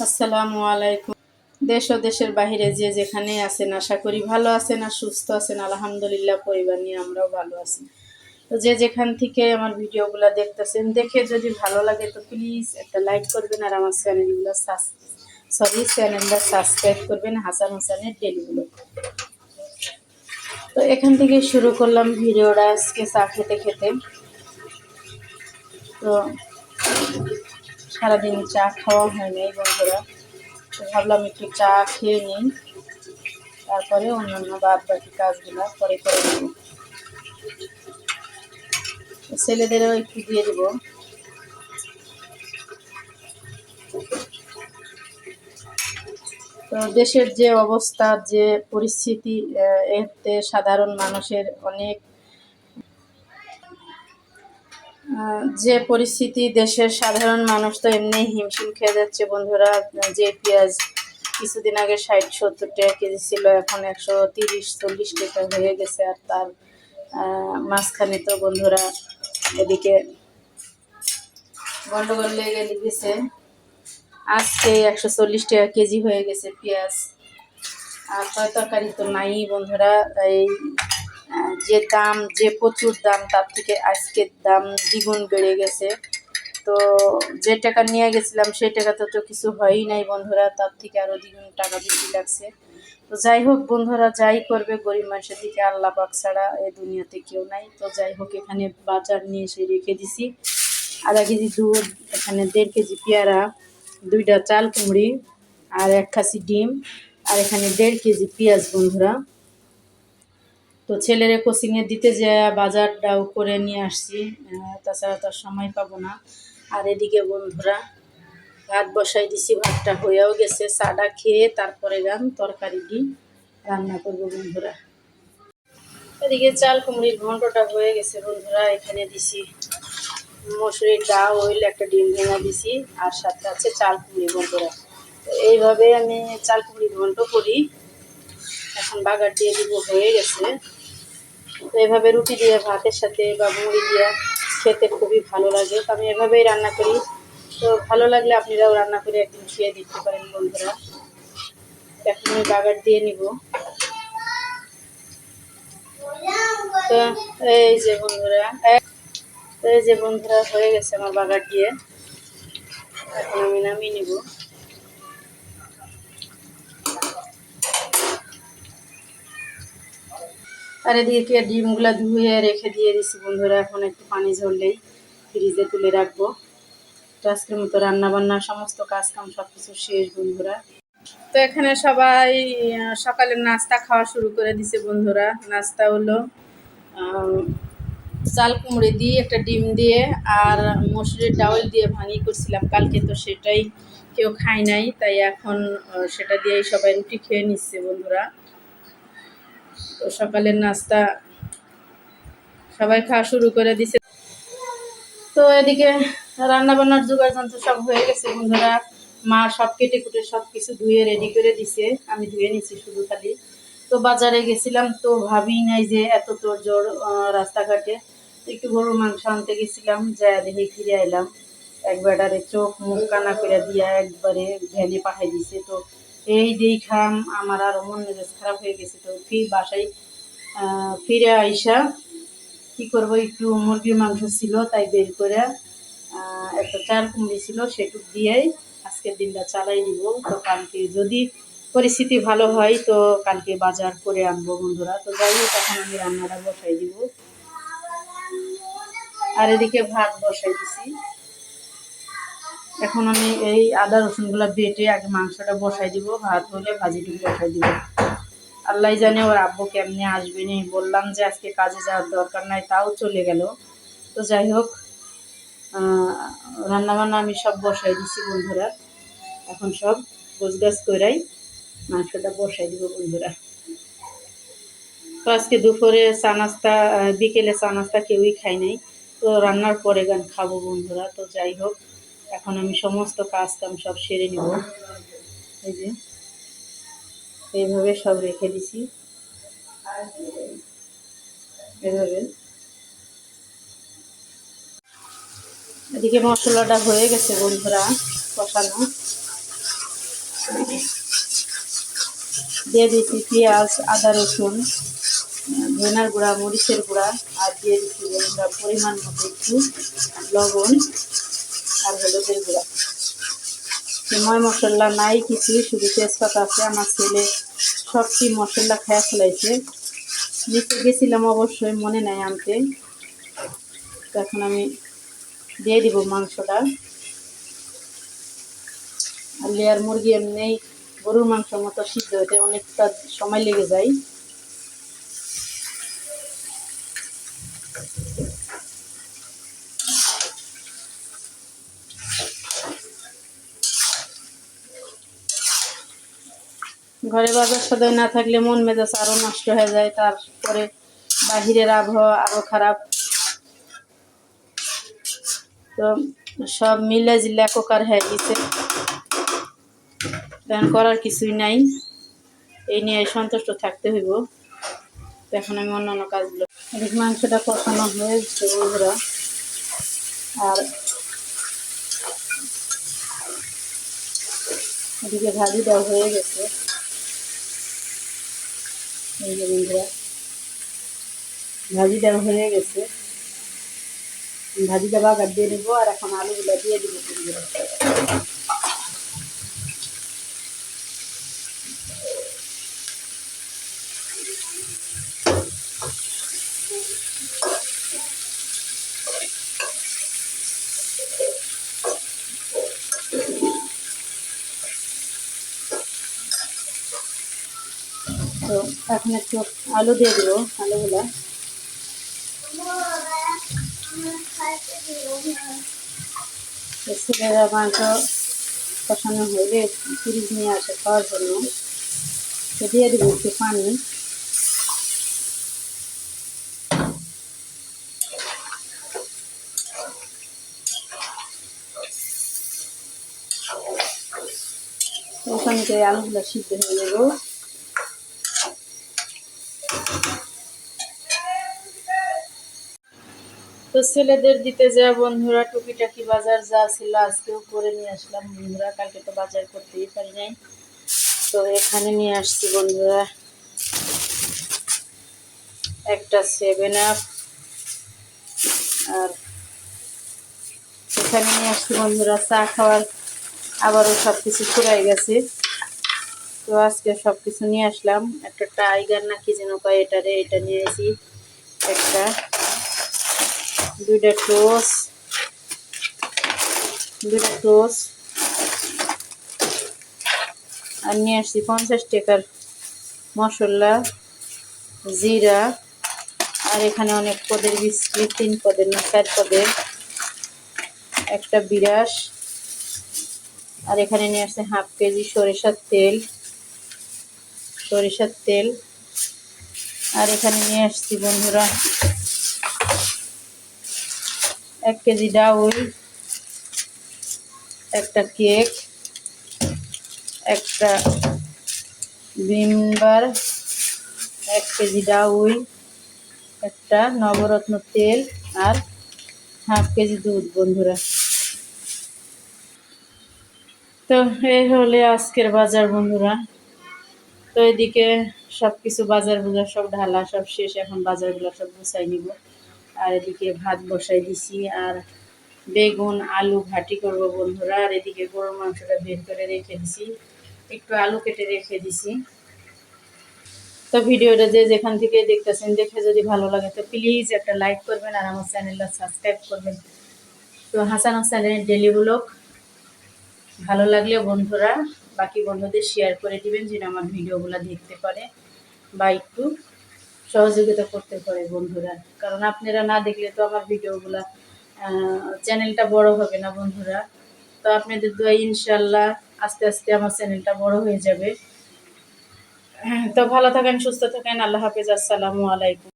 আসসালামু আলাইকুম। দেশ ও দেশের বাহিরে যে যেখানে আছেন আশা করি ভালো আছেন আর সুস্থ আছেন। আলহামদুলিল্লাহ, পরিবার নিয়ে আমরাও ভালো আছি। তো যে যেখান থেকে আমার ভিডিওগুলো দেখতেছেন, দেখে যদি ভালো লাগে তো প্লিজ একটা লাইক করবেন আর আমার চ্যানেলটা সাবস্ক্রাইব করবেন, হাসান হোসেনের ডেলি ব্লগ। তো এখান থেকে শুরু করলাম ভিডিওটা আজকে চা খেতে খেতে। তো সারাদিন চা খাওয়া হয় নাই বন্ধুরা, তো ভাবলাম একটু চা খেয়ে নিই, তারপরে অন্যান্য বাদ বাকি কাজগুলো পরে করে নেব। ছেলেদেরও একটু দিয়ে দেব। তো দেশের যে অবস্থা, যে পরিস্থিতি, এতে সাধারণ মানুষের অনেক যে পরিস্থিতি, দেশের সাধারণ মানুষ তো এমনি হিমশিম খেয়ে যাচ্ছে বন্ধুরা। যে পেঁয়াজ কিছুদিন আগে 60-70 টাকা কেজি ছিল, এখন 130-140 টাকা হয়ে গেছে। আর তার মাঝখানে তো বন্ধুরা এদিকে গন্ডগোল লেগে গেছে। আজকে 140 টাকা কেজি হয়ে গেছে পেঁয়াজ। আর তরকারি তো নাই বন্ধুরা। এই যে দাম, যে প্রচুর দাম, তার থেকে আজকের দাম দ্বিগুণ বেড়ে গেছে। তো যে টাকা নিয়ে গেছিলাম সেই টাকা তো কিছু হয়ই নাই বন্ধুরা, তার থেকে আরও দ্বিগুণ টাকা বেশি লাগছে। তো যাই হোক বন্ধুরা, যাই করবে, গরিব মানুষের দিকে আল্লাহ পাক ছাড়া এই দুনিয়াতে কেউ নাই। তো যাই হোক, এখানে বাজার নিয়ে এসে রেখে দিছি। আধা কেজি দুধ, এখানে 1.5 কেজি পেয়ারা, 2টা চাল কুমড়ি, আর 1 খাসি ডিম, আর এখানে 1.5 কেজি পেঁয়াজ বন্ধুরা। তো ছেলেরে কোচিংয়ে দিতে যে বাজারটাও করে নিয়ে আসছি, তাছাড়া তো সময় পাবো না। আর এদিকে বন্ধুরা ভাত বসাই দিছি, ভাতটা হয়েও গেছে। চাটা খেয়ে তারপরে তরকারিটি রান্না করবো বন্ধুরা। এদিকে চাল কুমড়ির ঘন্টটা হয়ে গেছে বন্ধুরা। এখানে দিছি মসুরির ডাল, ওইল, একটা ডিম ভেঙে দিছি, আর সাথে আছে চাল কুমড়ি বন্ধুরা। তো এইভাবে আমি চাল কুমড়ি ঘন্ট করি। এখন বাগার দিয়ে দিব, হয়ে গেছে। তো এভাবে রুটি দিয়ে, ভাতের সাথে বা মুড়ি দিয়ে খেতে খুবই ভালো লাগে। তো আমি এভাবেই রান্না করি। তো ভালো লাগলে আপনারাও রান্না করে একদিন খেয়ে দিতে পারেন বন্ধুরা। এখন আমি বাগার দিয়ে নিব। তো এই যে বন্ধুরা হয়ে গেছে আমার বাগার দিয়ে। এখন আমি নামিয়ে নিব। আর এদিকে ডিমগুলা ধুয়ে রেখে দিয়ে দিছি বন্ধুরা। এখন একটু পানি ঝরলেই ফ্রিজে তুলে রাখবো। তো আজকের মতো রান্নাবান্না সমস্ত কাজকাম সব কিছু শেষ বন্ধুরা। তো এখানে সবাই সকালের নাস্তা খাওয়া শুরু করে দিছে বন্ধুরা। নাস্তা হলো চাল কুমড়ি দিয়ে, একটা ডিম দিয়ে, আর মসুরির ডাউল দিয়ে ভাঙি করছিলাম কালকে, তো সেটাই কেউ খায় নাই, তাই এখন সেটা দিয়েই সবাই রুটি খেয়ে নিচ্ছে বন্ধুরা। তো সকালের নাস্তা সবাই খাওয়া শুরু করে দিছে। তো এদিকে রান্না বান্নার জোগাড় যন্ত্র সব হয়ে গেছে বন্ধুরা। মা সব কেটে কুটে সব কিছু ধুয়ে রেডি করে দিছে, আমি ধুয়ে নিছি শুধু খালি। তো বাজারে গেছিলাম, তো ভাবি নাই যে এত তোড়জোড় রাস্তাঘাটে। একটু গরুর মাংস আনতে গেছিলাম, যা দেখে ফিরে এলাম। একবারে চোখ মুখ কানা করে দিয়া একবারে ভ্যানে পাঠাই দিছে। তো এই দেখাম আমার আরো মন মেজাজ খারাপ হয়ে গেছে। তো বাসায় ফিরে আইসা কি করবো, একটু মুরগির মাংস ছিল তাই বের করে একটা চাল কুমড়ি ছিল, সেটুক দিয়েই আজকের দিনটা চালাই দিব। তো কালকে যদি পরিস্থিতি ভালো হয় তো কালকে বাজার করে আনবো বন্ধুরা। তো যাই হোক, এখন আমি রান্নাটা বসাই দিব। আর এদিকে ভাত বসাই দিছি। এখন আমি এই আদা রসুনগুলো বেটে আগে মাংসটা বসাই দিব, ভাত হলে ভাজিটুকু বসাই দিব। আল্লাহ জানে ওর আব্বু কেমনে আসবে নি। বললাম যে আজকে কাজে যাওয়ার দরকার নাই, তাও চলে গেল। তো যাই হোক, রান্নাবান্না আমি সব বসাই দিছি বন্ধুরা। এখন সব গোছগাছ করাই মাংসটা বসাই দিব বন্ধুরা। তো আজকে দুপুরে চা নাস্তা, বিকেলে চা নাস্তা কেউই খাই নাই। তো রান্নার পরে খাবো বন্ধুরা। তো যাই হোক, এখন আমি সমস্ত কাজ কাম সব সেরে নিব। এই যে এইভাবে সব রেখে দিছি, এভাবে। এদিকে মশলাটা হয়ে গেছে বন্ধুরা কষানো। দিয়ে দিচ্ছি পেঁয়াজ, আদা, রসুন, ধনিয়ার গুঁড়া, মরিচের গুঁড়া, আর দিয়ে দিচ্ছি বন্ধুরা পরিমাণ মতো একটু লবণ আর হলুদের গুঁড়া। ময় মশলা নাই কিছু, শুধু তেজপাতা আছে। আমার ছেলে সবটি মশলা খেয়ে ফেলাইছে, নিতে গেছিলাম অবশ্যই, মনে নাই আনতে। তো এখন আমি দিয়ে দিব মাংসটা। আর লেয়ার মুরগি এমনি গরুর মাংস মতো সিদ্ধ হতে অনেকটা সময় লেগে যায়। ঘরে বাজার সদাই না থাকলে মন মেজাজ আরও নষ্ট হয়ে যায়, তারপরে বাহিরের আবহাওয়া আরও খারাপ। তো সব মিলে জিলে কোকার হয়ে গেছে, এখন করার কিছুই নাই, এই নিয়ে সন্তুষ্ট থাকতে হইব। তো এখন আমি অন্যান্য কাজগুলো, এদিকে মাংসটা কষানো হয়েছে বন্ধুরা, আর এদিকে ভাজি দেওয়া হয়ে গেছে। এই যে বন্ধুরা ভাজি দেওয়া হয়ে গেছে, ভাজিটা বাগার দিয়ে নেবো, আর এখন আলুগুলো দিয়ে দিব বন্ধুরা। তো এখন একটু আলু দিয়ে দিব, আলুগুলা ছেলেরা মাংস কষানো হলে ফ্রিজ নিয়ে আসে খাওয়ার জন্য, তো দিয়ে দিব একটু পানি। ওখানে আলুগুলো সিদ্ধ হয়ে যাব। তো ছেলেদের দিতে যা বন্ধুরা টুকিটাকি বাজার যা ছিল আজকেও করে নিয়ে আসলাম বন্ধুরা, কালকে তো বাজার করতেই পারি নাই। তো এখানে নিয়ে আসছি বন্ধুরা একটা 7 আপ, আর এখানে নিয়ে আসছি বন্ধুরা চা খাওয়ার, আবারও সব কিছু ফুরাই গেছে। তো আজকে সব কিছু নিয়ে আসলাম, একটা টাইগার না কি যেন কয় এটারে, এটা নিয়ে আসি একটা, 2টা টোস, আর নিয়ে আসছি 50 টাকার মশলা, জিরা, আর এখানে অনেক পদের বিস্কিট, 3 পদের না 4 পদের, একটা বিরাস, আর এখানে নিয়ে আসছে হাফ কেজি সরিষার তেল, আর এখানে নিয়ে আসছি বন্ধুরা 1 কেজি ডাউল, একটা কেক, একটা ভিমবার, 1 কেজি ডাউল, একটা নবরত্ন তেল, আর হাফ কেজি দুধ বন্ধুরা। তো এই হলে আজকের বাজার বন্ধুরা। তো এদিকে সব কিছু বাজার সব ঢালা সব শেষ, এখন বাজারগুলো সব গুছাই নিব। আর এদিকে ভাত বসাই দিছি, আর বেগুন আলু ঘাটি করব বন্ধুরা। আর এদিকে গরুর মাংসটা বের করে রেখে দিছি, একটু আলু কেটে রেখে দিছি। তো ভিডিওটা যে যেখান থেকে দেখতেছেন, দেখে যদি ভালো লাগে তো প্লিজ একটা লাইক করবেন, আর আমার চ্যানেলটা সাবস্ক্রাইব করবেন। তো হাসান হোসেনের ডেলি ব্লগ ভালো লাগলে বন্ধুরা বাকি বন্ধুদের শেয়ার করে দিবেন, যেন আমার ভিডিওগুলো দেখতে পারে বা একটু সহযোগিতা করতে পারে বন্ধুরা। কারণ আপনারা না দেখলে তো আমার ভিডিওগুলা চ্যানেলটা বড় হবে না বন্ধুরা। তো আপনাদের দোয়া ইনশাল্লাহ আস্তে আস্তে আমার চ্যানেলটা বড় হয়ে যাবে। তো ভালো থাকেন, সুস্থ থাকেন, আল্লাহ হাফেজ, আসসালামু আলাইকুম।